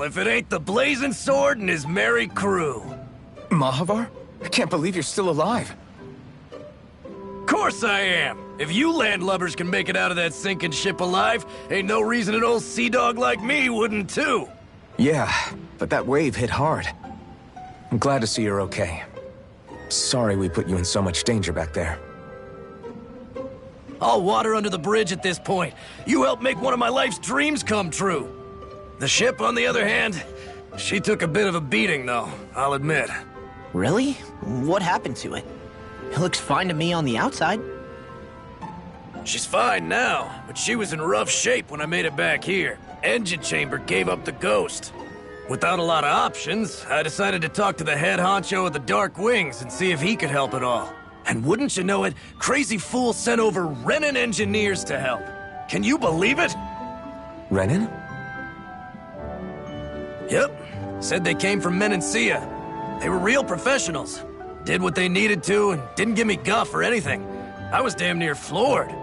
hell if it ain't the Blazing Sword and his merry crew. Mahavar? I can't believe you're still alive. Course I am. If you landlubbers can make it out of that sinking ship alive, ain't no reason an old sea dog like me wouldn't too. Yeah, but that wave hit hard. I'm glad to see you're okay. Sorry we put you in so much danger back there. All water under the bridge at this point. You helped make one of my life's dreams come true. The ship, on the other hand, she took a bit of a beating, though, I'll admit. Really? What happened to it? It looks fine to me on the outside. She's fine now, but she was in rough shape when I made it back here. Engine chamber gave up the ghost. Without a lot of options, I decided to talk to the head honcho of the Dark Wings and see if he could help at all. And wouldn't you know it, Crazy Fool sent over Renan engineers to help. Can you believe it? Renan? Yep. Said they came from Menancia. They were real professionals. Did what they needed to and didn't give me guff or anything. I was damn near floored.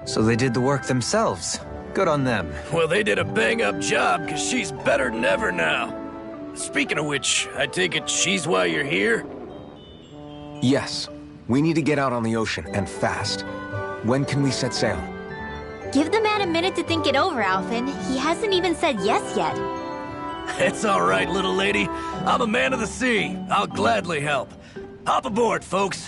So they did the work themselves. Good on them. Well, they did a bang-up job, because she's better than ever now. Speaking of which, I take it she's why you're here? Yes. We need to get out on the ocean, and fast. When can we set sail? Give the man a minute to think it over, Alphen. He hasn't even said yes yet. It's all right, little lady. I'm a man of the sea. I'll gladly help. Hop aboard, folks.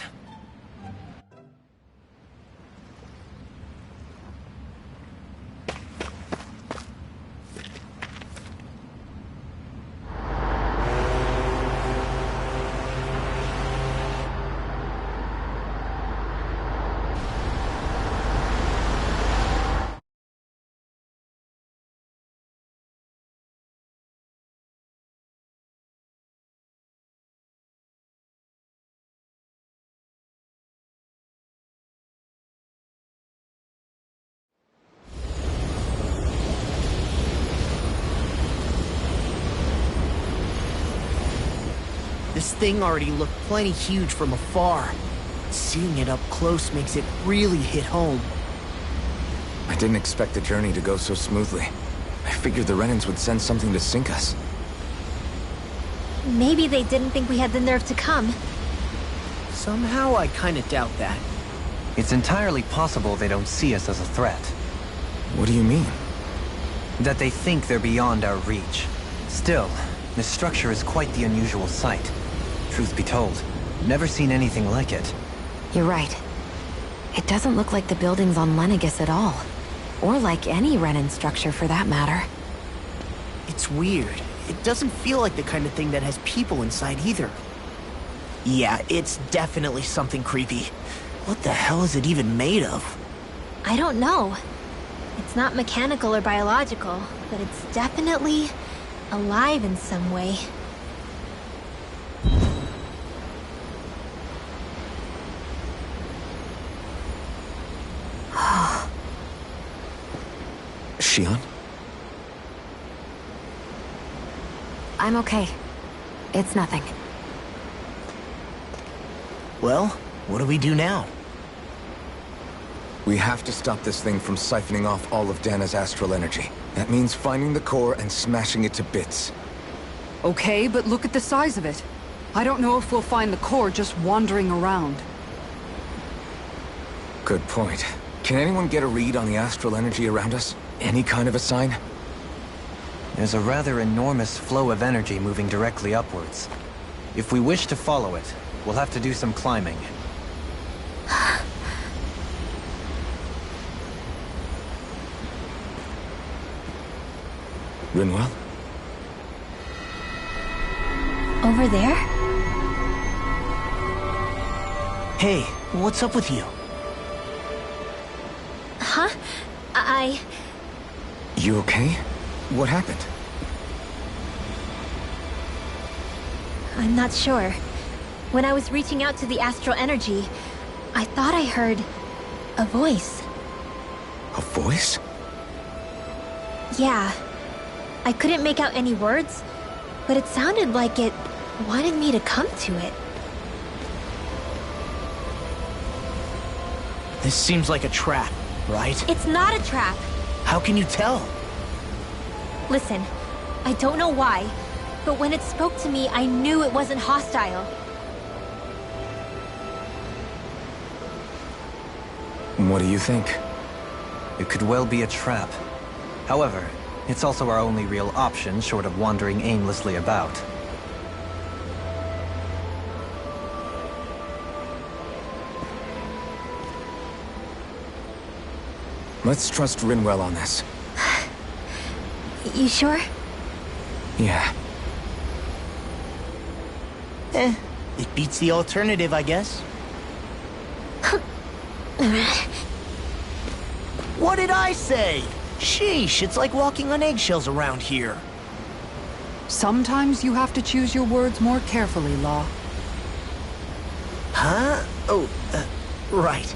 This thing already looked plenty huge from afar. Seeing it up close makes it really hit home. I didn't expect the journey to go so smoothly. I figured the Renans would send something to sink us. Maybe they didn't think we had the nerve to come. Somehow I kinda doubt that. It's entirely possible they don't see us as a threat. What do you mean? That they think they're beyond our reach. Still, this structure is quite the unusual sight. Truth be told, never seen anything like it. You're right. It doesn't look like the buildings on Lenegis at all. Or like any Renan structure for that matter. It's weird. It doesn't feel like the kind of thing that has people inside either. Yeah, it's definitely something creepy. What the hell is it even made of? I don't know. It's not mechanical or biological, but it's definitely alive in some way. Shion? I'm okay. It's nothing. Well, what do we do now? We have to stop this thing from siphoning off all of Dana's astral energy. That means finding the core and smashing it to bits. Okay, but look at the size of it. I don't know if we'll find the core just wandering around. Good point. Can anyone get a read on the astral energy around us? Any kind of a sign? There's a rather enormous flow of energy moving directly upwards. If we wish to follow it, we'll have to do some climbing. Rinwell? Over there? Hey, what's up with you? Huh? You okay? What happened? I'm not sure. When I was reaching out to the astral energy, I thought I heard a voice. A voice? Yeah. I couldn't make out any words, but it sounded like it wanted me to come to it. This seems like a trap, right? It's not a trap. How can you tell? Listen, I don't know why, but when it spoke to me, I knew it wasn't hostile. What do you think? It could well be a trap. However, it's also our only real option short of wandering aimlessly about. Let's trust Rinwell on this. You sure? Yeah. It beats the alternative, I guess. What did I say? Sheesh, it's like walking on eggshells around here. Sometimes you have to choose your words more carefully, Law. Huh? Oh, right.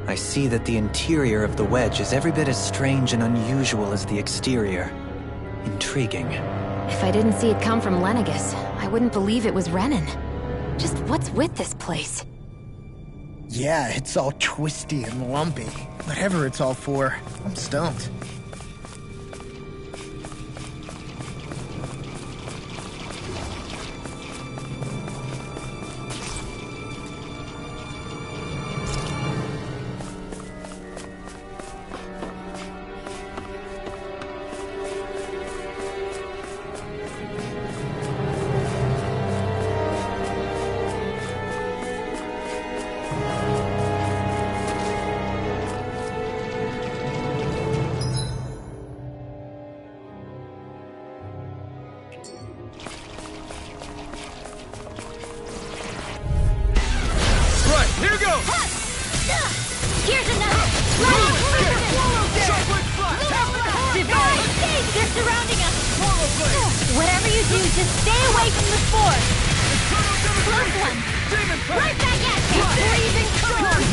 I see that the interior of the wedge is every bit as strange and unusual as the exterior. Intriguing. If I didn't see it come from Lenegus, I wouldn't believe it was Renan. Just what's with this place? Yeah, it's all twisty and lumpy. Whatever it's all for, I'm stumped. Here's another! Divide! They're surrounding us! Whatever you do, just stay away from the spore! Close one! Right back at you! Breathing strong!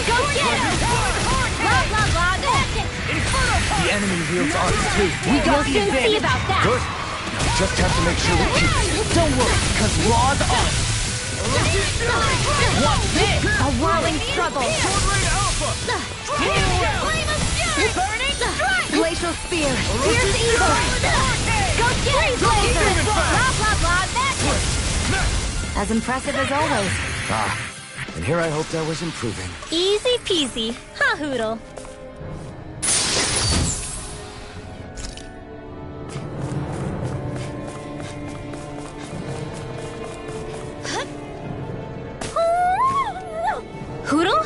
Go get him! Blah, blah, blah, that's it! The enemy wields arms too. We got We'll the soon see advantage. about that! Good. Now we just have to make sure we keep it. Don't worry, because Law's on it. What's this? A whirling struggle! Glacial Spear! Fierce evil! Go get him, Blazer! Blah, blah, blah, that's it! As impressive as always. Ah, and here I hoped I was improving. Easy peasy. Ha, Hoodle. Hoodle?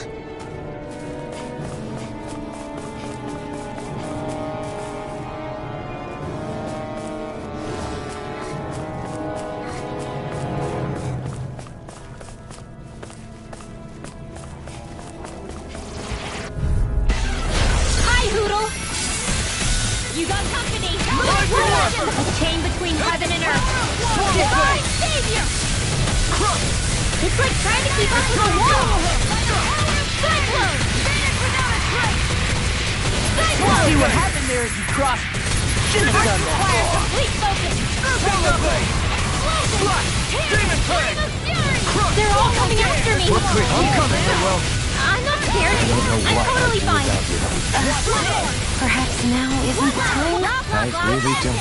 It's like trying to keep up with a wall! Cyclone! Cyclone! See what happened there as you crossed. Arch requires complete focus! Demon Plague! They're all coming after me! I'm coming, Manuel. I'm not scared. I'm totally fine. Perhaps now isn't the time? I really don't.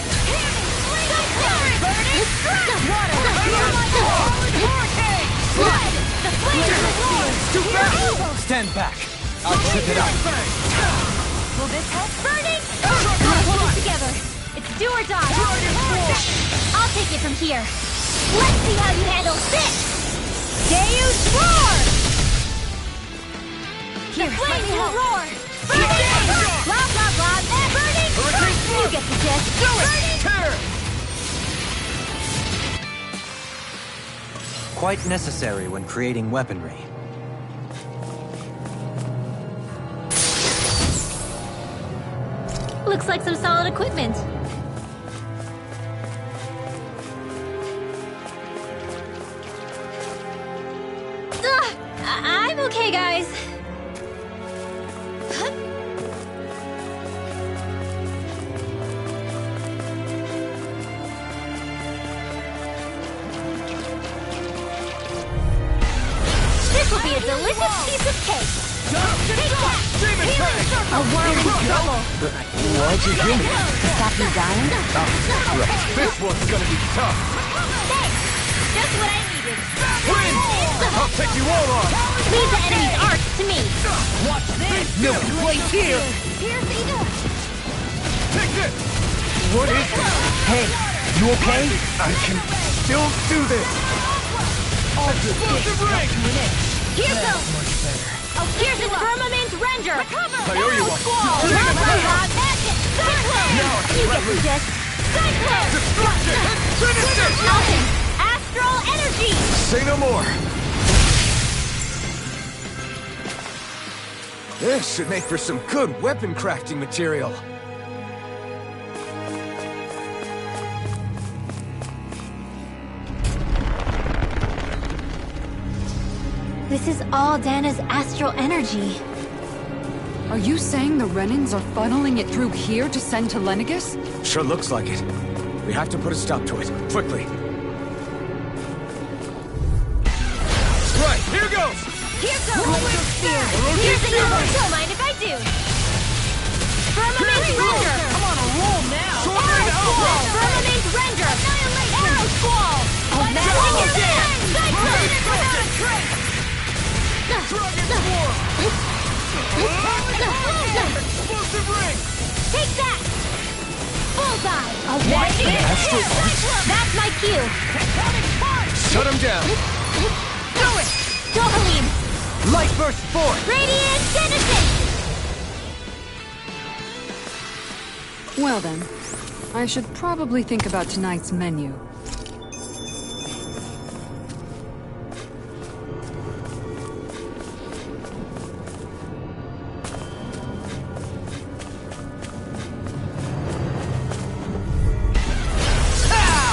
Stand back. I'll trip it up. Will this help? Burning! Hold it together. It's do or die. I'll take it from here. Let's see how you handle this! Deus Roar! Here, let me help. Roar! Burning! Blah, blah, blah. Burning! You get the gist. Burning! Quite necessary when creating weaponry. Looks like some solid equipment. I'm okay, guys. This will be a delicious piece of cake. Take that! A worm in trouble. Why'd you hear me? To stop you dying? This one's gonna be tough. Thanks. Just what I needed. I'll take you all on. Leave the enemy's arc to me. Watch this. No place here. Here's Ida. Take this. What is this? Hey, you okay? I can still do this. Here goes. Here's his firmament render. I owe you one. You get the gist. Cyclone. Alton. Astral energy. Say no more. This should make for some good weapon crafting material. This is all Dana's astral energy. Are you saying the Renans are funneling it through here to send to Lenegis? Sure looks like it. We have to put a stop to it, quickly. Right, here goes! Here goes. Here's the number. Don't mind if I do. Firmament render. I'm on a roll now. Arrow squall. Firmament render. Arrow squall. Explosive ring! Take that. Bullseye. What? That's my cue. Shut him down! Do it. Dohalim. Light burst forth. Radiant Genesis. Well then, I should probably think about tonight's menu.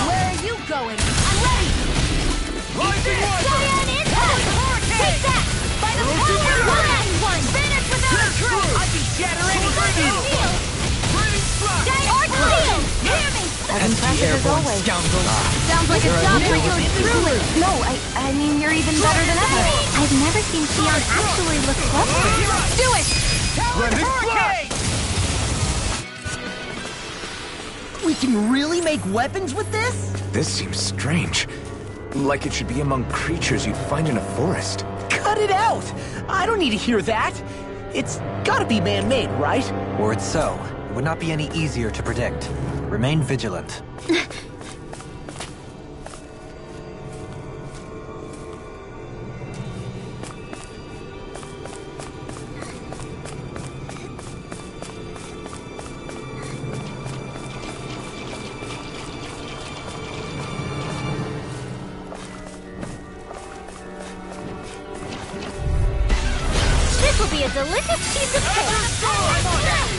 Where are you going? I'm ready. Rising one! Giant impact. Take that. By the power. One last one. Finish without a trace. I'd be shattering Shield. Giant arc shield. Hear me. As impressive as always. scoundrels. Sounds like a job for you and truly. No, I mean, you're even better than ever. I've never seen Xion actually look desperate. Do it. We can really make weapons with this? This seems strange. Like it should be among creatures you'd find in a forest. Cut it out! I don't need to hear that. It's gotta be man-made, right? Were it so, it would not be any easier to predict. Remain vigilant. This will be a delicious piece of cake.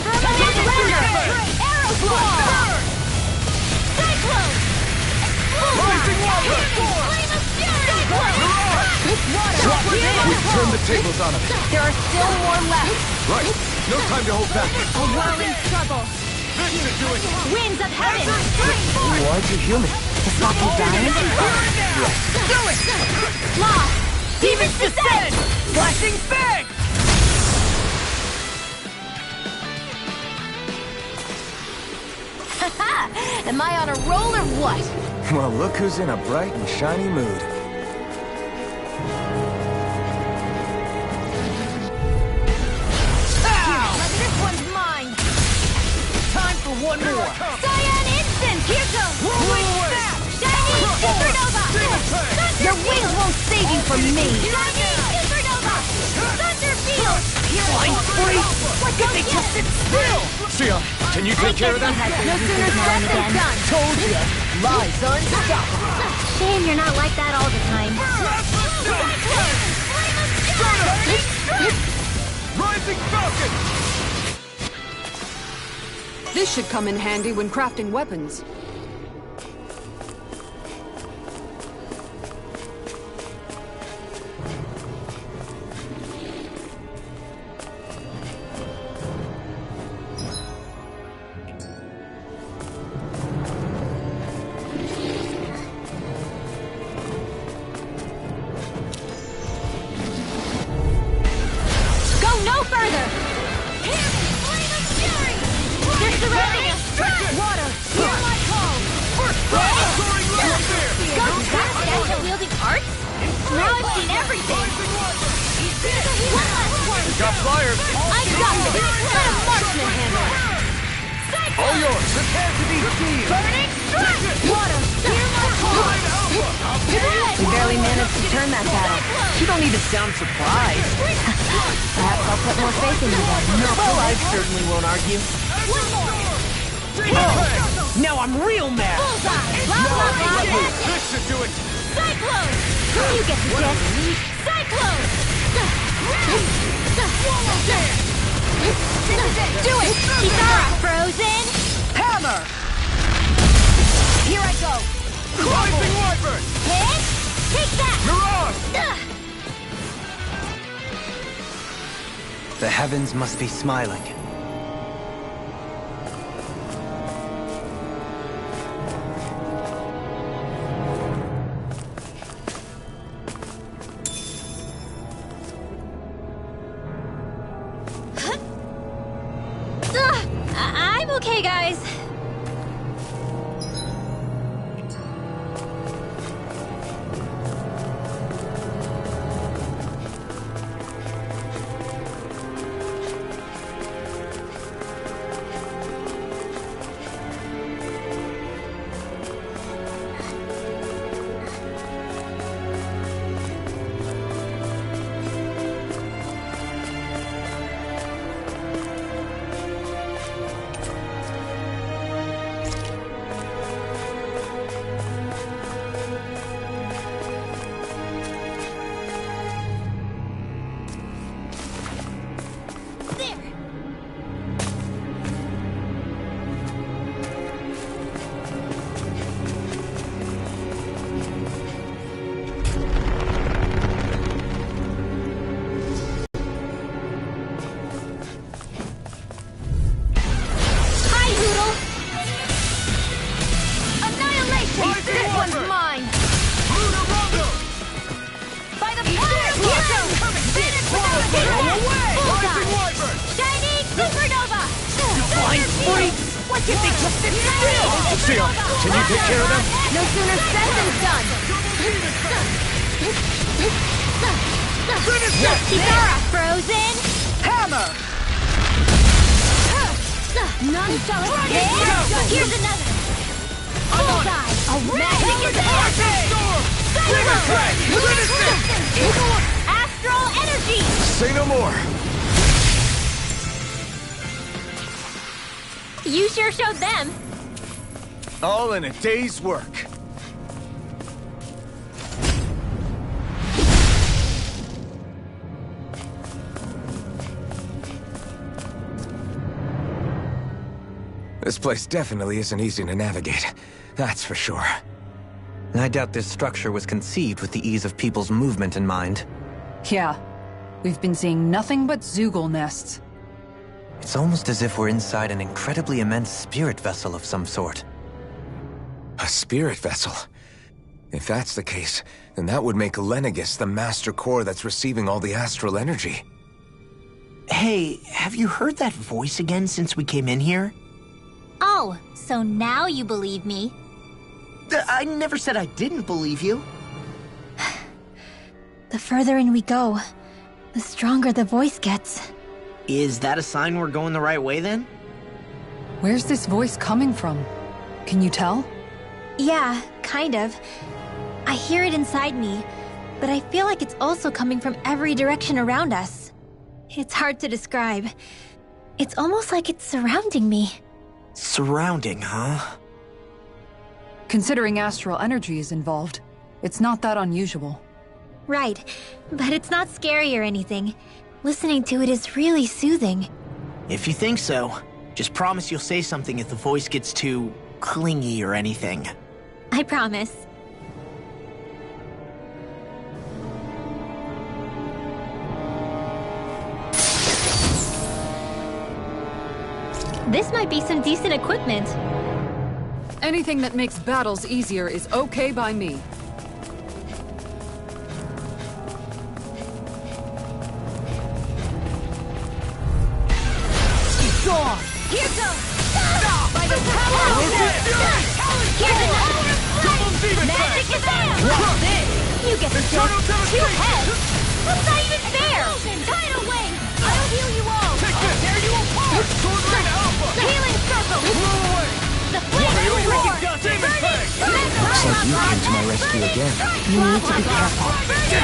Firmament render. Arrow squall. Cyclone. Rising water. Flame of fury. Cyclone. the tables on him. There are still more left. Right. No time to hold back. A whirling struggle. This should do it. Winds of heaven. Why aren't you human? Is Saki dying? Do it! Lost! Demons descend! Flashing bang! Haha! Am I on a roll or what? Well, look who's in a bright and shiny mood. This one's mine! Time for one more! Cyan Instant! Here goes! Rolling Snap! Shiny Supernova! Your wings won't save you from me! Shiny Supernova! Thunder Field! Flying free! What don't they just sit still? Sia, can you take care of them? No sooner said than done! Told ya, lies unstoppable. Shame you're not like that all the time. Rising Falcon! This should come in handy when crafting weapons. No further! They're surrounding us! Water! Hear my call! Is that Santa wielding arts? Now I've seen everything! One last one! Got flyers. I got this! Let a marksman handle it! All yours. Prepare to be sealed! Burning strike! Water! Hear my call! We barely managed to turn that battle. You don't need to sound surprised. Perhaps I'll put more faith in you then. Well, I certainly won't argue. One more! Now I'm real mad. Bullseye! Blah, blah, blah, blah. This should do it. Cyclone! You get the gist! Cyclone! Do it! Kitara! Frozen! Hammer! Here I go! Rising Wyvern. Hit! Take that! Mirage. The heavens must be smiling. I'm okay, guys. If they just sit still! Sia, can you take care of them? No sooner said than done! Kitara, frozen! Hammer! None shall escape! Here's another! Bullseye! Magic is Cyclone! Astral energy! Say no more. You sure showed them! All in a day's work. This place definitely isn't easy to navigate. That's for sure. I doubt this structure was conceived with the ease of people's movement in mind. Yeah. We've been seeing nothing but Zoogle nests. It's almost as if we're inside an incredibly immense spirit vessel of some sort. A spirit vessel? If that's the case, then that would make Lenegis the master core that's receiving all the astral energy. Hey, have you heard that voice again since we came in here? Oh, so now you believe me. I never said I didn't believe you. The further in we go, the stronger the voice gets. Is that a sign we're going the right way then? Where's this voice coming from? Can you tell? Yeah, kind of. I hear it inside me, but I feel like it's also coming from every direction around us. It's hard to describe. It's almost like it's surrounding me. Surrounding, huh? Considering astral energy is involved, it's not that unusual. Right, but it's not scary or anything. Listening to it is really soothing. If you think so, just promise you'll say something if the voice gets too clingy or anything. I promise. This might be some decent equipment. Anything that makes battles easier is okay by me. Gone! Here goes! By the power of Here's another! Magic is out! What's this? You get the joke! 2 heads! That's not even fair! Tidal wave! I'll heal you all! Take this! Tear you apart! Sword Rain Alpha! Healing circle! Blow away! The flame of war! Demon Fang! Looks like you came to my rescue again. You need to be careful.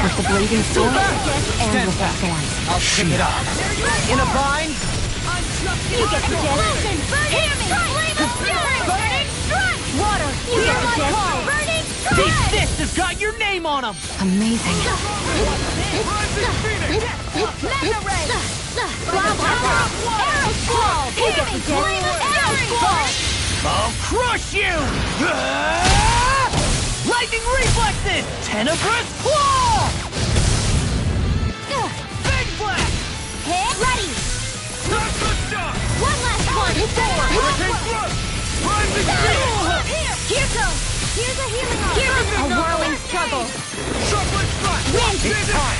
With the blazing sword and with that thorn. I'll pick it up. In a bind? You get the gist! Hear me! Flame of fury! Burning strike! Water! You get the gist! Burning strike! These fists have got your name on them! Amazing. Mega ray! Grasshopper! Arrow squall! You get the gist! Arrow squall! I'll crush you! Lightning reflexes! Tenebrous claw! Big blast! Hit! Ready! One last one! Here goes! Here's a healing arm! Here's a whirling struggle! Wind! It's time!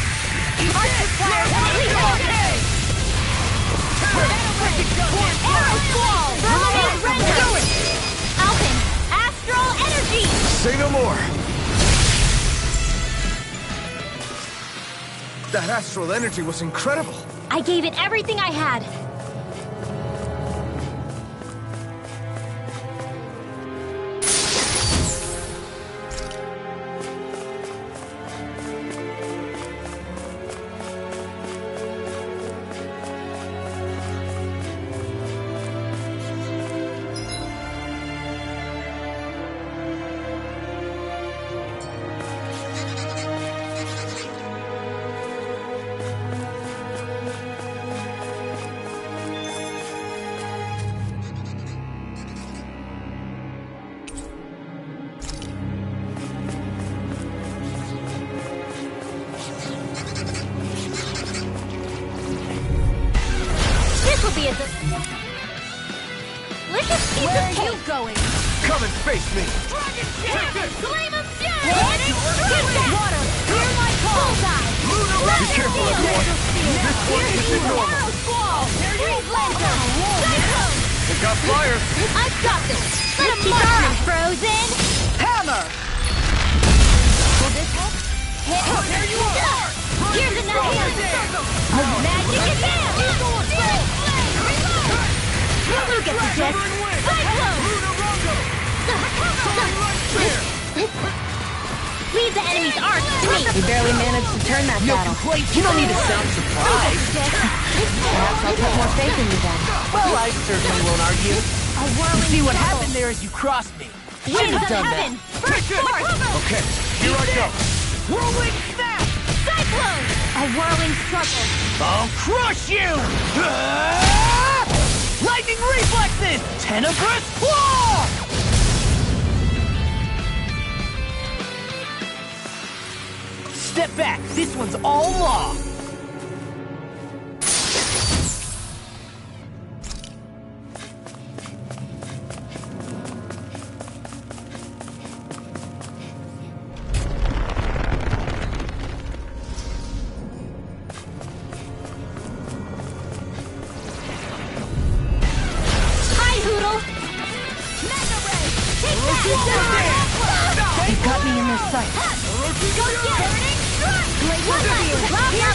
Arrow squall! Vermilion render! Alpin! Astral energy! Say no more! That astral energy was incredible! I gave it everything I had. Be a delicious piece of cake. Where are you going? Come and face me! Dragon Shell! Flame of Fury! Water! Clear my call! Bullseye! Be careful, everyone! This one isn't normal! Arrow squall! Freeze lantern! Cyclone! It got fire! I've got this! Let him march! Frozen! Hammer! Will this help? Hit! There you are! Here's another one! Magic is out! You get the gist! Cyclone! Leave the enemy's arc to me! We barely managed to turn that battle. You don't need to sound surprised. Perhaps I'll put more faith in you then. Well, I certainly won't argue. A whirling See what struggle. happened there as you crossed me. Winds of done heaven! Burst forth! Okay, here I go! Whirling snap! Cyclone! A whirling struggle! I'll crush you! Lightning reflexes! Tenebrous claw! Step back. This one's all law.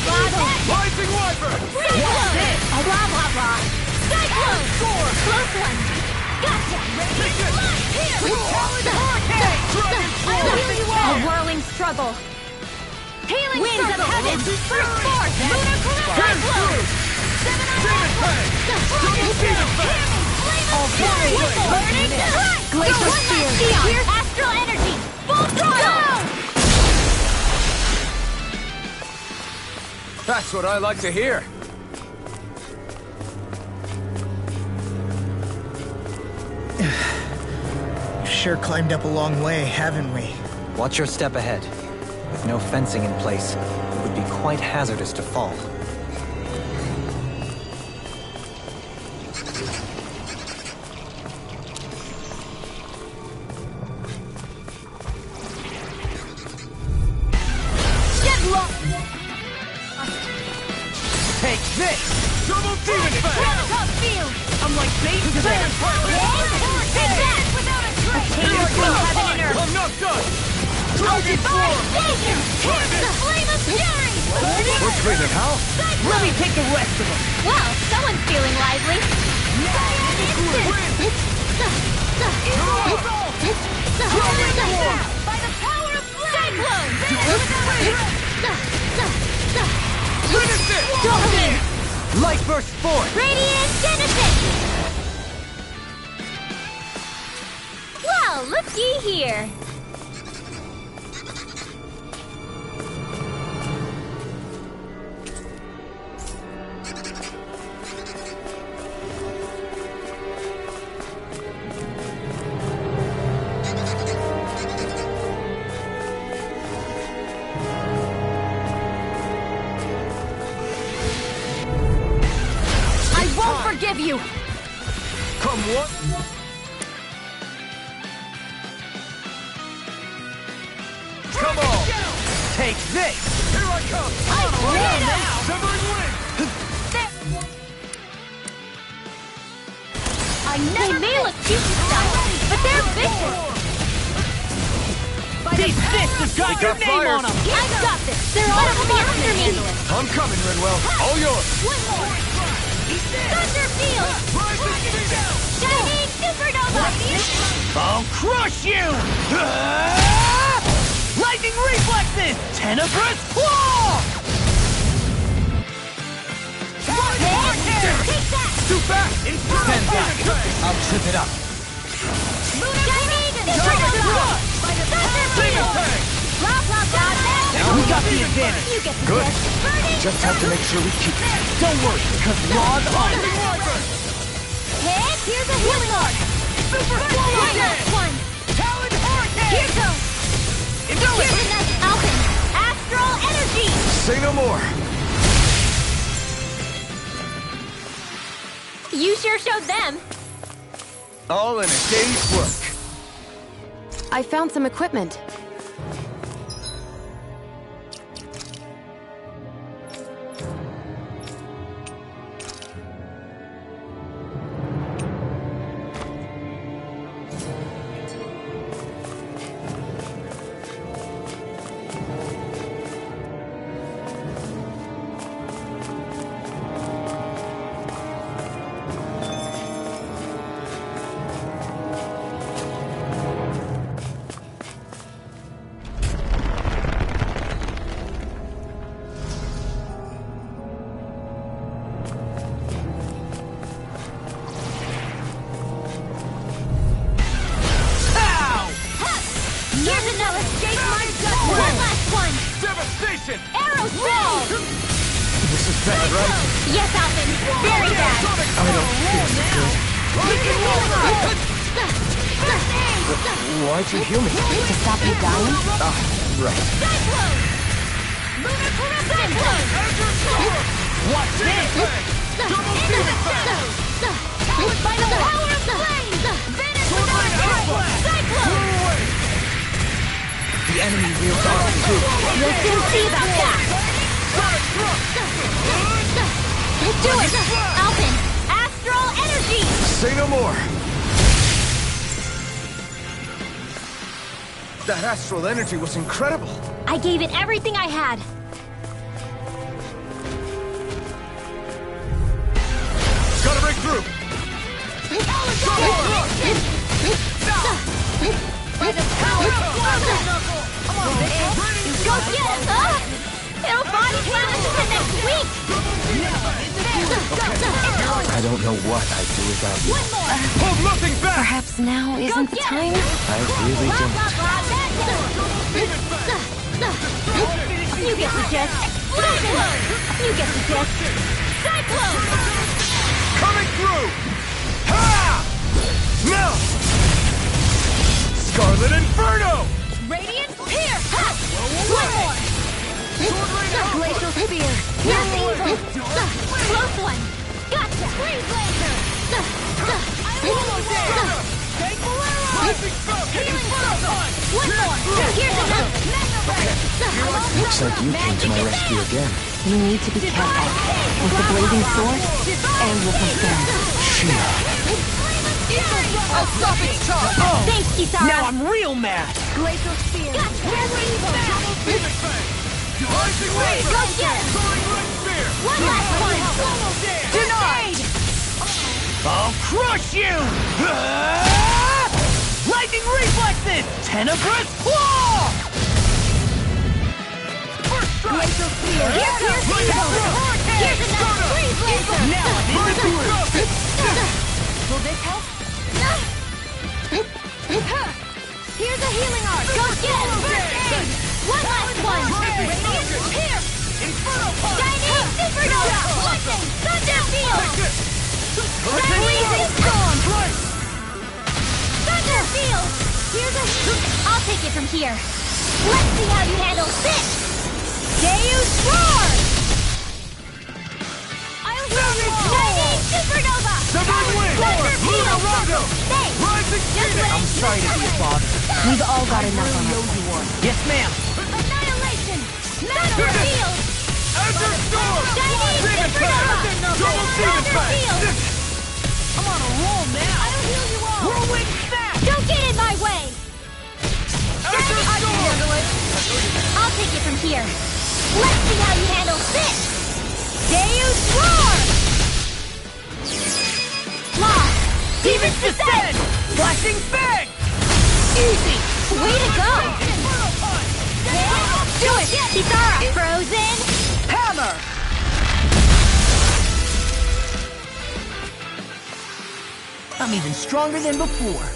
blah, blah. Rising Wyvern! Cyclone! Blah, blah, blah. Cyclone! Close one. Gotcha! Here! I'll heal you all! A whirling struggle. Healing Winds struggle. Of heaven! First force! Lunar Cyclone! Burning strike! Glacial spear! Here's astral energy! Full throttle! That's what I like to hear. Sure climbed up a long way, haven't we? Watch your step ahead. With no fencing in place, it would be quite hazardous to fall. Take this! Double demon Field! I'm like bait to them! Take that! Without a trace! A change between heaven and earth! I'm not done! I'll divine savior! Here's the flame of fury! We're screaming, how? Let me take the rest of them! Well, someone's feeling lively! By the power of Cyclone! Finish it! Light burst forth! Radiant Genesis! Well, looky here. Forgive you! Come what? Come on! Take this! Here I come! Severing wind! They may look cute and stuff, but they're vicious! These fists have got your name on them! I've got this! They're all from the afterhandle! I'm coming, Redwell. All yours. One more! Thunder Field! Shining Supernova! I'll crush you! Lightning reflexes! Tenebrous claw! Take that! Too fast! Stand back! I'll trip it up! Shining Supernova! Thunder Field! Blah, blah, blah! Now we got the advantage! You get the Good. best. Burning Just have to make sure we keep it. Don't worry, because log on! Hit! Here's a healing arc! Super Last one! Talon Hurricane! Here goes! Here's a nice Alpin! Astral energy! Say no more. You sure showed them! All in a day's work. I found some equipment. Devastation! Arrow ball! This is bad, right? Yes, Alvin. Very bad. I don't feel so good. Why'd you heal me? To stop you dying? Right. Cyclone! Cyclone! Watch this! By the power of flame! Vanish without a trace! Cyclone! The enemy wields arms too. You'll soon see about that! Do it! Alvin! Astral energy! Say no more. That astral energy was incredible. I gave it everything I had. Go get him, huh? It'll body slam until next week! I don't know what I'd do without you. One more! Hold nothing back! Perhaps now isn't the time? I really don't. You get the gist. Explosion! You get the gist. Cyclone! Coming through! Ha! No! Scarlet Inferno! Radiant Spear! Ha! One more! Glacial Spear! That's evil! Close one! Gotcha! Freeze Laser! Healing Circle! One more! Here's another! Looks like you came to my rescue again. You need to be careful. With the blazing sword, and with my friends. I'll stop its charge! Thanks, Kisara! Now I'm real mad! Glacial Spear! Gotcha! That's evil! Go get him! One last one! Denied! I'll crush you! Lightning reflexes! Tenebrous claw! Glacial Spear! Here's another freeze laser! Now I'm in the groove! Will this help? Here's a healing arc! Go get him! One last one! Radiant Spear! Shining Supernova! Lightning! Thunder Field! Shining Storm! Thunder Field! Here's a... I'll take it from here. Let's see how you handle this! Deus Roar! I'll heal you all! Shining Supernova! Severing Wind! Thunder Field! Rondo! Thanks! Rising Just Phoenix! I'm sorry to be a bother. We've all got enough on our plate. Yes, ma'am. Annihilation! Thunder Field! Azure Storm! Shining Supernova! Double Demon Thunder Fang! Field! I'm on a roll now. I'll heal you all! Whirlwind snap! Don't get in my way! Azure I can Storm! handle it! I'll take it from here. Let's see how you handle this! Deus Roar! Lost! Demons descend! Flashing fang! Easy! Way to go! Do it! Kisara! Frozen! Hammer! I'm even stronger than before.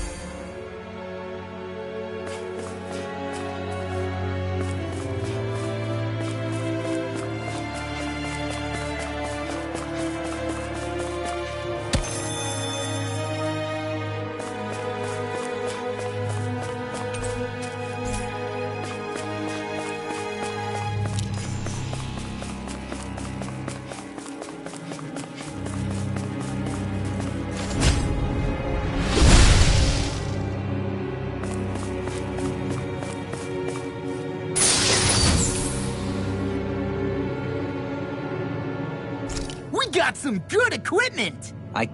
We got some good equipment! I...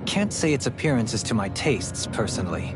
can't say its appearance is to my tastes, personally.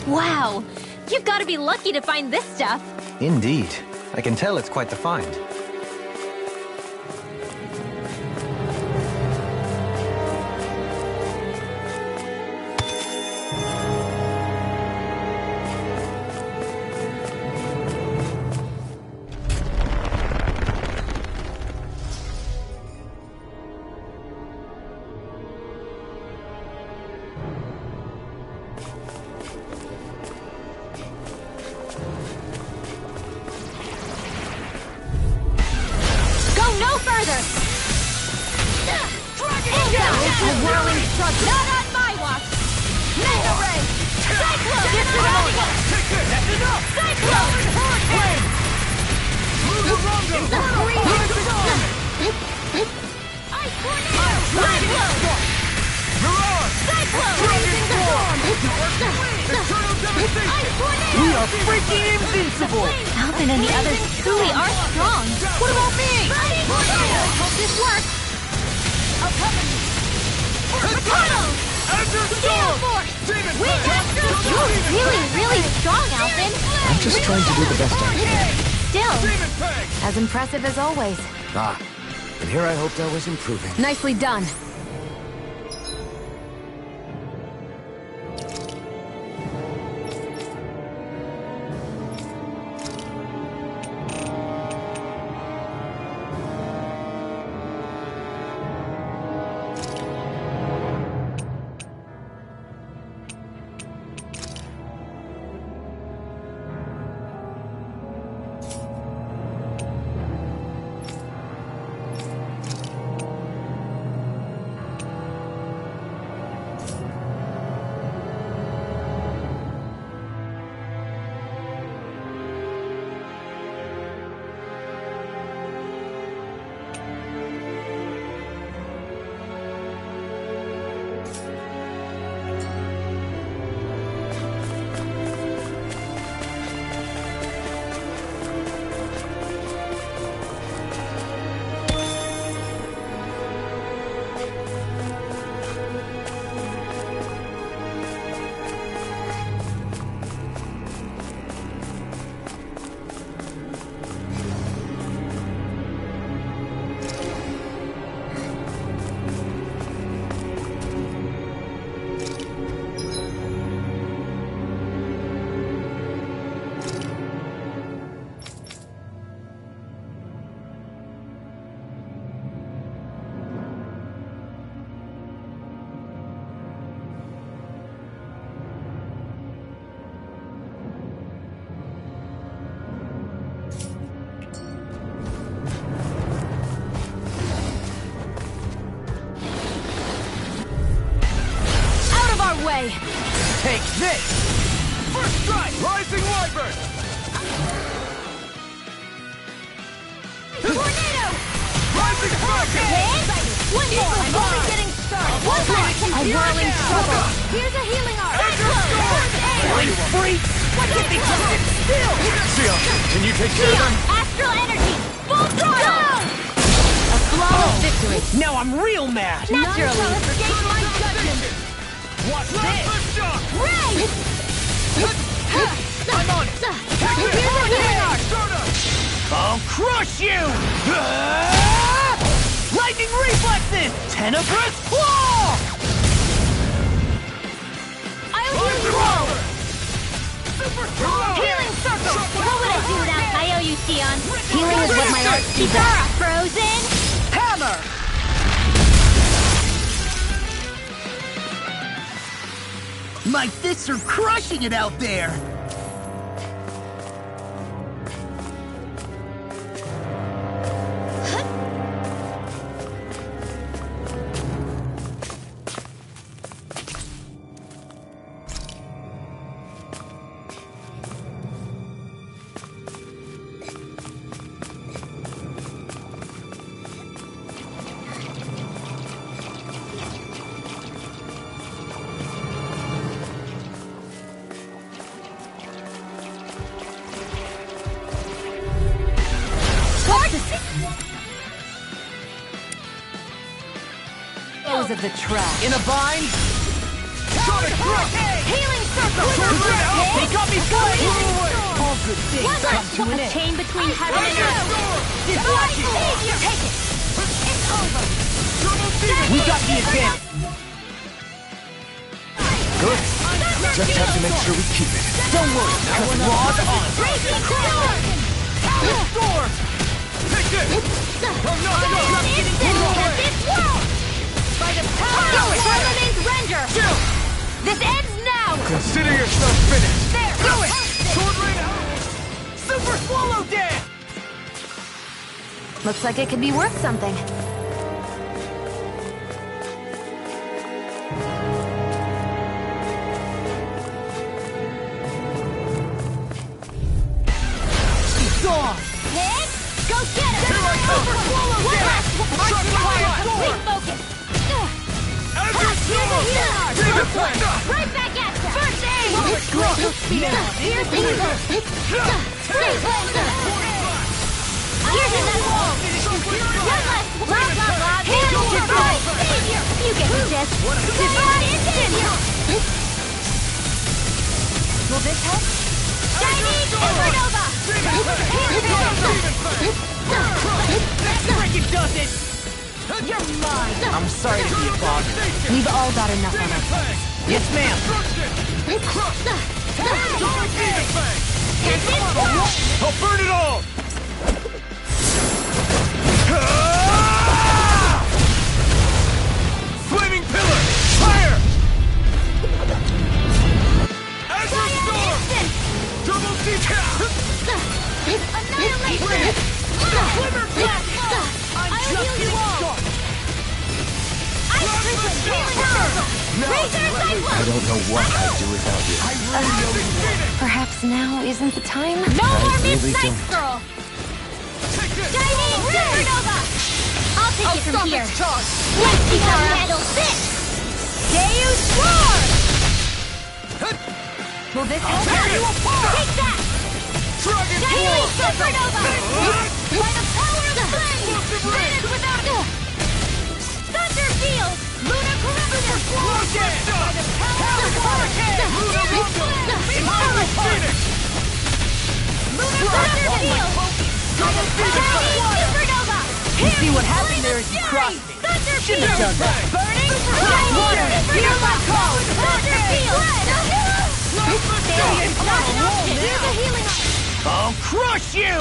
Wow! You've got to be lucky to find this stuff! Indeed. I can tell it's quite the find. No further! A whirling struggle! Not on my watch! ray! Cyclone! They're surrounding us! That's enough! Cyclone! Hurricane! Ice tornado! Cyclone! Mirage! Cyclone! Freezing storm! Eternal devastation! Ice tornado! We are freaking invincible! Alvin and the others truly are strong. What about me? Fighting tornado! Hope this works. I'll cover you. Tornado! Azure Gale Storm! force! Demon Wind Fang! astral! You're really, really strong, Alvin. I'm just trying to do the best I can. Still, Demon Fang! As impressive as always. Ah, and here I hoped I was improving. Nicely done. Way. Take this! First strike! Rising Wyvern! Tornado! Rising Falcon! One more! I'm only getting started! One more! I'm whirling trouble! Here's a healing arm! Flying freaks! Why can't they just sit still? Sion, can you take care of them? Astral energy! Full throttle! A flawless victory! Now I'm real mad! Naturally! Escape my judgment! What's this? First shock! Ray! I'm on it! Here's a healing arm! I'll crush you! Lightning reflexes! Tenebrous claw! I'll heal you all! Healing circle! What would I do without IOU, Sion? Healing is what my art sees. Frozen! Hammer! My fists are crushing it out there! Of the trap. In a bind? Sonic Thrust! Healing circle! They got me flying! All good things come to an A end. chain between heaven and earth! Divine Savior! Take it! It's over! We got the advantage. Good. Just have to make sure we keep it. Don't worry, because log on. Raging storm! Storm! Take this! This world! By the power of Parliament's Ranger! This ends now! Consider yourself finished! There! Do it! Sword Rain! Super Swallow Dance! Looks like it could be worth something. Storm! Hit! Go get him! One last one! Require complete focus! Here's a healer! Close one! Right back at ya! First aid! Here's evil! Stay closer! Here's another one! One last! Blah, blah, blah! Divine Savior! You get the gist! Divine Savior! Will this help? Chinese Supernova! Freaking does it! You're mine! I'm sorry to be a bother. We've all got enough on our plates. Yes, ma'am. I'll burn it all! Flaming pillar! Fire! Azure Storm! Double Annihilation! Quiver Blast! I'll heal you all! Ice Prism! Healing Herb! Razor Cyclone! I don't know what I'd do without you. Perhaps now isn't the time? No more Miss really Nice Girl! Chinese Supernova! I'll take it from here. Let's see how you handle this! Deus Roar! Will this help? Take that! Chinese Supernova! By the power of the flame! Vanish without Thunder Field! Lunar Corruption! By the power of the hurricane! Lunar Phoenix! Lunar Thunder Field! Chinese Supernova! You see what happened there as you crossed me. Thunder Shouldn't have done that. Burning water! Here's my call! Thunder Field! Failure is not an option! Here's a healing I'll crush you!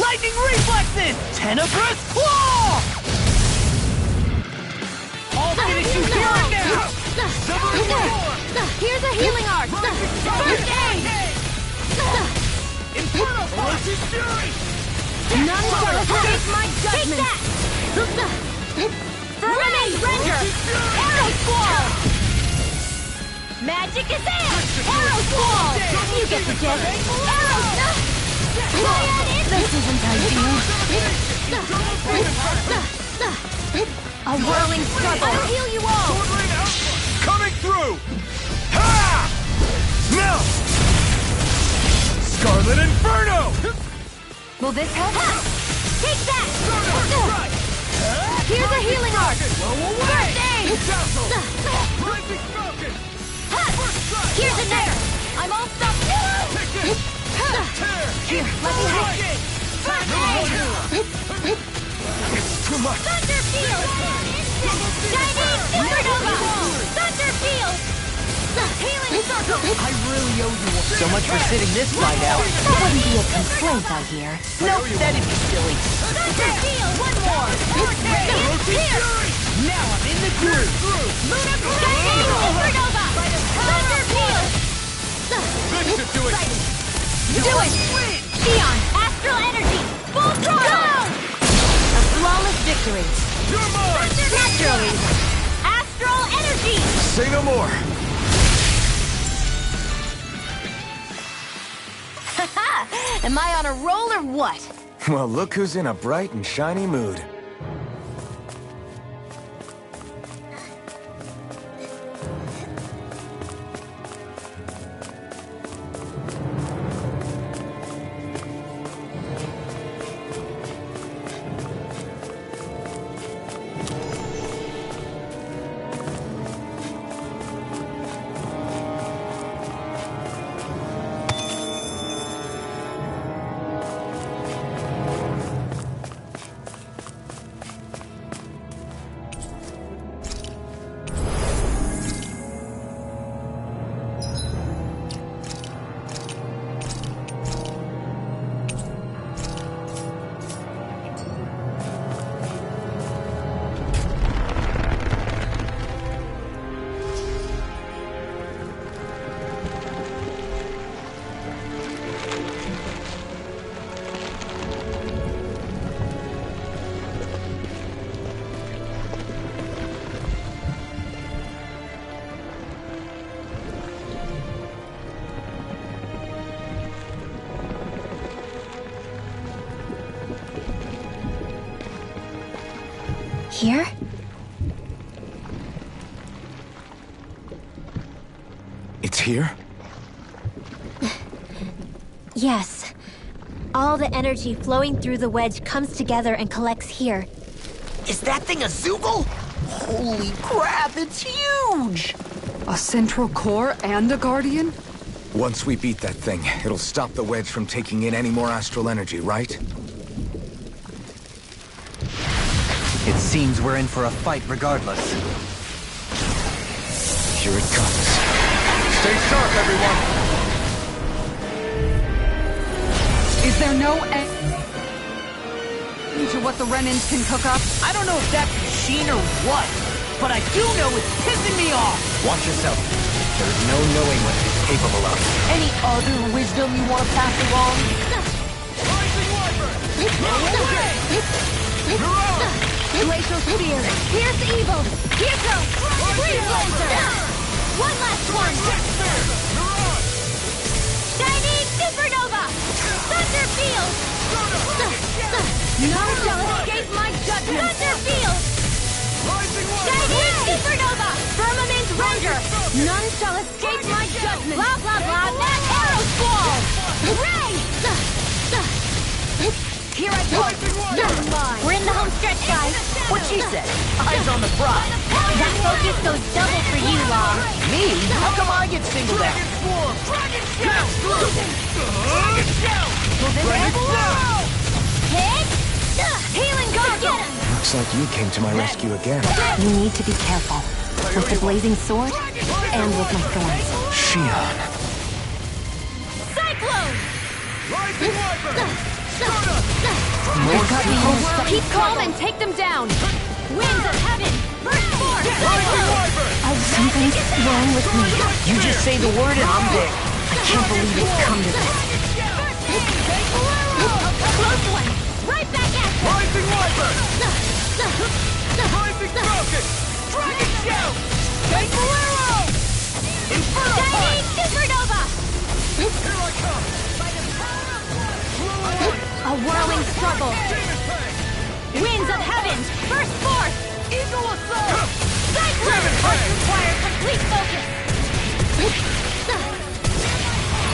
Lightning reflexes! Tenebrous claw! I'll finish you here and now! Here's a healing art! First aid! Infernal Fury! None shall escape my judgment! Take that! Firmament Render! Arrow Squall! Magic is there! Arrow Squall! You get the gist! Arrow! This isn't ideal. A whirling struggle! I'll heal you all! Coming through! Ha! Now! Scarlet Inferno! Will this help? Take that! Here's a healing art! First aid! Here's another! I'm all stopped! Here, let me help! First aid! Too much! Thunder Field! Chinese Supernova! Thunder Field! Healing Circle! I really owe you one. So much for sitting this fight out. That wouldn't be a complaint, I hear. Nope, that'd be silly. Thunder Field! One more! Here! Now I'm in the groove. Lunar Chinese Supernova! Thunder Field! This should do it! Do it! Xion! Astral Energy! Full throttle! A flawless victory. You're mine! Naturally! Astral Energy! Say no more! Am I on a roll or what? Well, look who's in a bright and shiny mood. Here? It's here? Yes. All the energy flowing through the wedge comes together and collects here. Is that thing a Zoogle? Holy crap, it's huge! A central core and a guardian? Once we beat that thing, it'll stop the wedge from taking in any more astral energy, right? It seems we're in for a fight regardless. Here it comes. Stay sharp, everyone! Is there no end to what the Renans can cook up? I don't know if that's a machine or what, but I do know it's pissing me off! Watch yourself. There's no knowing what it's capable of. Any other wisdom you want to pass along? Glacial Spear! Here's evil! Here goes! Freeze Laser! One last one! Shining Supernova! Thunder Field! None shall escape my judgment! Thunder Field! Shining Supernova! Firmament Render! None shall escape my judgment! Blah blah blah! That Arrow Squall! Ray! Here I go! We're in the home stretch, guys! What she said? Eyes on the prize. That focus goes double for you, Law. Me? How come I get singled out? Hit! Healing Gargle! Looks like you came to my rescue again. You need to be careful. With the blazing sword, and with my thorns. Shion. Cyclone! Keep calm and take them down! Winds of Heaven! First Force! Cyclone! Something's wrong with me. You just say the word and I'm there. I can't believe it's come to this. Close one! Right back at you! Rising Wyvern! Rising Falcon! Dragon Shout! Bolero! Inferno Shining Supernova! Here I come! A whirling struggle! Winds of Heaven! First Force! Eagle Assault! Cyclone! Must require complete focus!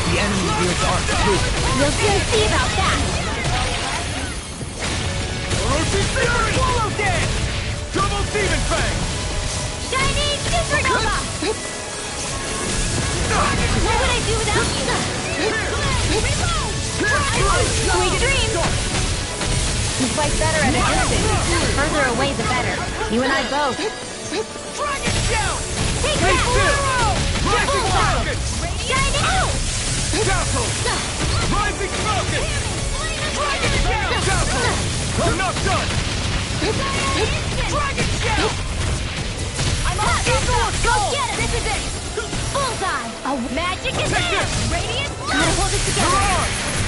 The enemy here's arc too. We'll soon see about that! Orochi Fury! Swallow Dance! Double Demon Fang! Shining Supernova! What would I do without you? Sweet dreams! You fight better at a distance. The further away, the better. You and I both. Dragon Shout! Take Stay that! still! Rising Falcon! Shining out! Dazzle! Rising Falcon! Dragon Shout! Dazzle! I'm not done! Dragon Shout! I'm on Go get it! This is it! Bullseye! Magic is out! Radiant Gotta hold it together!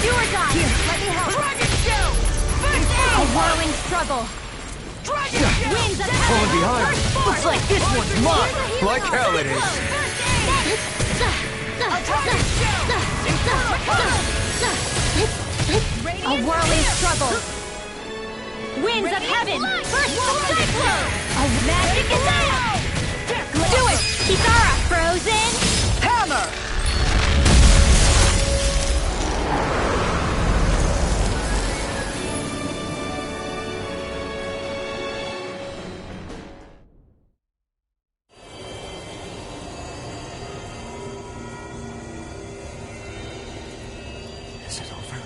Do or die! Here, let me help! Dragon Shout! A whirling struggle! Dragon Shout! Winds of Falling Heaven! behind. Looks like this one's mine. Like hell it is. A whirling struggle! Winds of Heaven! First Cyclone! A magic is out! Do it! Kisara! Frozen! Hammer! Is it over?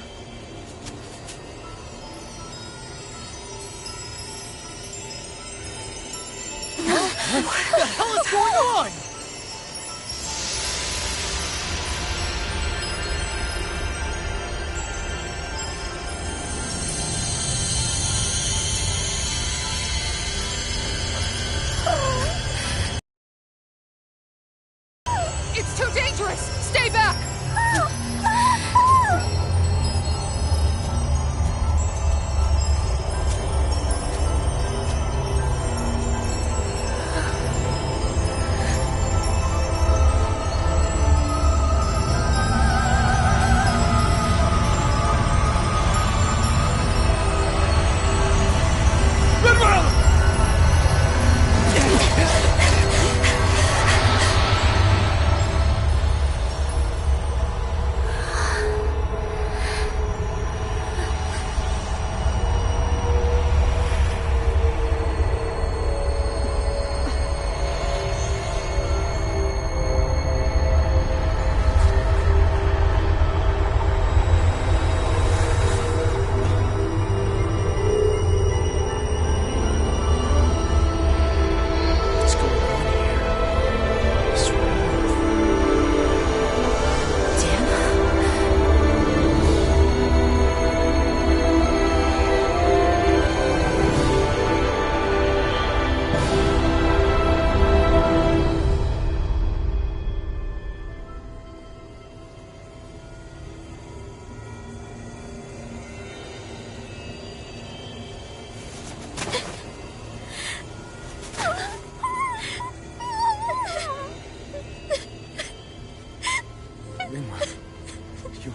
What the hell is going on? It's too dangerous! Stay back!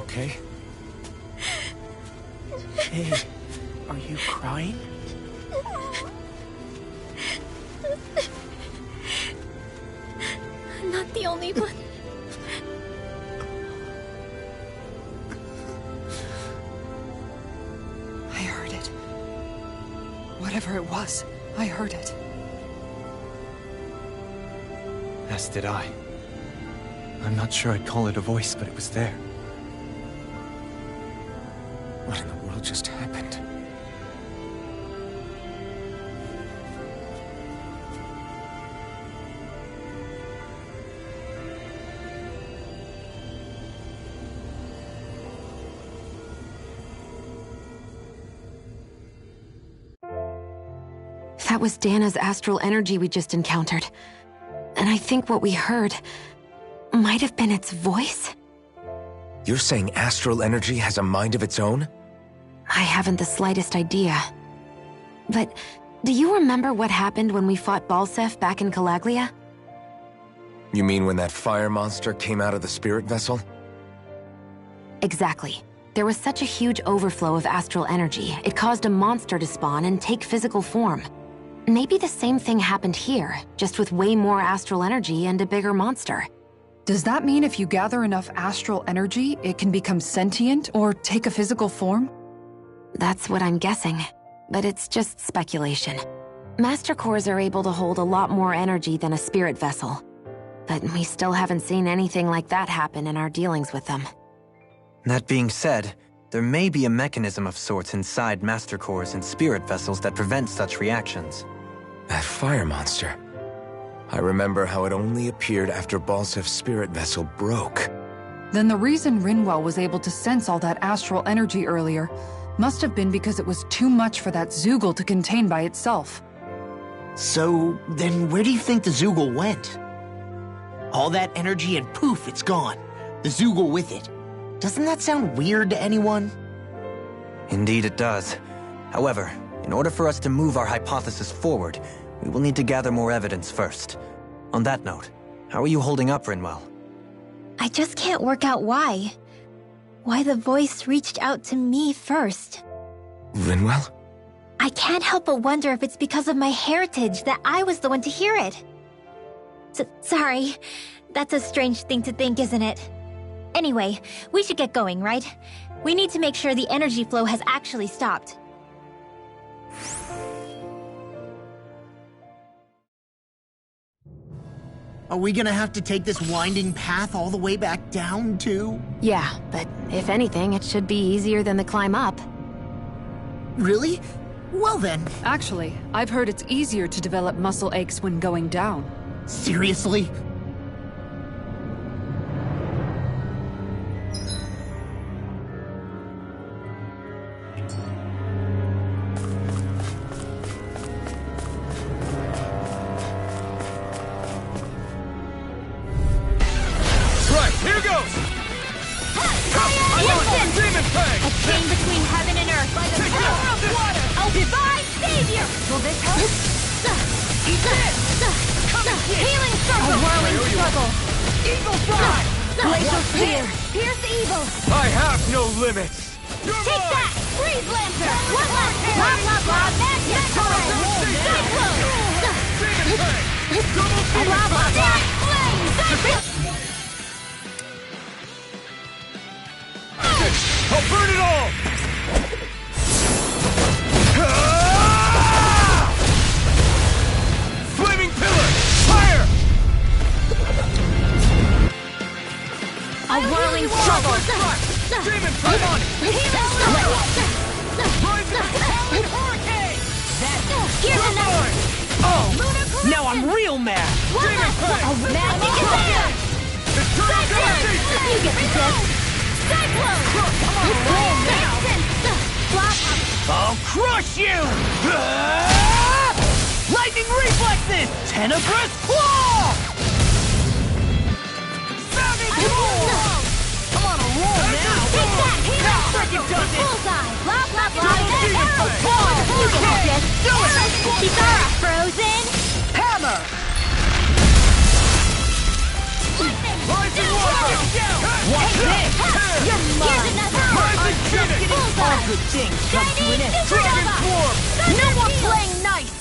okay? Hey, are you crying? I'm not the only one. I heard it. Whatever it was, I heard it. As did I. I'm not sure I'd call it a voice, but it was there. What in the world just happened? That was Dana's astral energy we just encountered. And I think what we heard might have been its voice? You're saying astral energy has a mind of its own? I haven't the slightest idea. But do you remember what happened when we fought Balsef back in Calaglia? You mean when that fire monster came out of the spirit vessel? Exactly. There was such a huge overflow of astral energy, it caused a monster to spawn and take physical form. Maybe the same thing happened here, just with way more astral energy and a bigger monster. Does that mean if you gather enough astral energy, it can become sentient or take a physical form? That's what I'm guessing, but it's just speculation. Master cores are able to hold a lot more energy than a spirit vessel, but we still haven't seen anything like that happen in our dealings with them. That being said, there may be a mechanism of sorts inside Master Cores and spirit vessels that prevent such reactions. That fire monster. I remember how it only appeared after Balsef's spirit vessel broke. Then the reason Rinwell was able to sense all that astral energy earlier must have been because it was too much for that Zoogle to contain by itself. So, then where do you think the Zoogle went? All that energy and poof, it's gone. The Zoogle with it. Doesn't that sound weird to anyone? Indeed it does. However, in order for us to move our hypothesis forward, we will need to gather more evidence first. On that note, how are you holding up, Rinwell? I just can't work out why. Why the voice reached out to me first. Rinwell? I can't help but wonder if it's because of my heritage that I was the one to hear it. Sorry. That's a strange thing to think, isn't it? Anyway, we should get going, right? We need to make sure the energy flow has actually stopped. Are we gonna have to take this winding path all the way back down, too? Yeah, but if anything, it should be easier than the climb up. Really? Well then. Actually, I've heard it's easier to develop muscle aches when going down. Seriously? Here goes! A chain between heaven and earth by the power of water! Oh, divine savior! Will this help? Healing circle! A whirling struggle! Eagle fly! Glacial spear! Pierce evil! I have no limits! Take that! Freeze lancer! One left! Blah blah blah! Magic! Cyclone! Blah blah blah! Flame! I'll burn it all! Flaming pillar! Fire! A whirling struggle! Demon come on! Rising hurricane! Here's another! Oh! Now I'm real mad! Magic is there! You get the tip! Cyclone! Come on, roll now! I'll crush you! Lightning reflexes! Tenebrous claw! Savage roll! Come on, a roll now! Take that! Now freaking does it! Bullseye! Blah blah blah! Arrow ball! You can have this! Do it! Kitara frozen! Hammer! Rising water! Watch this! You're mine! Here's another! All good things come to an end. Supernova! No more playing nice!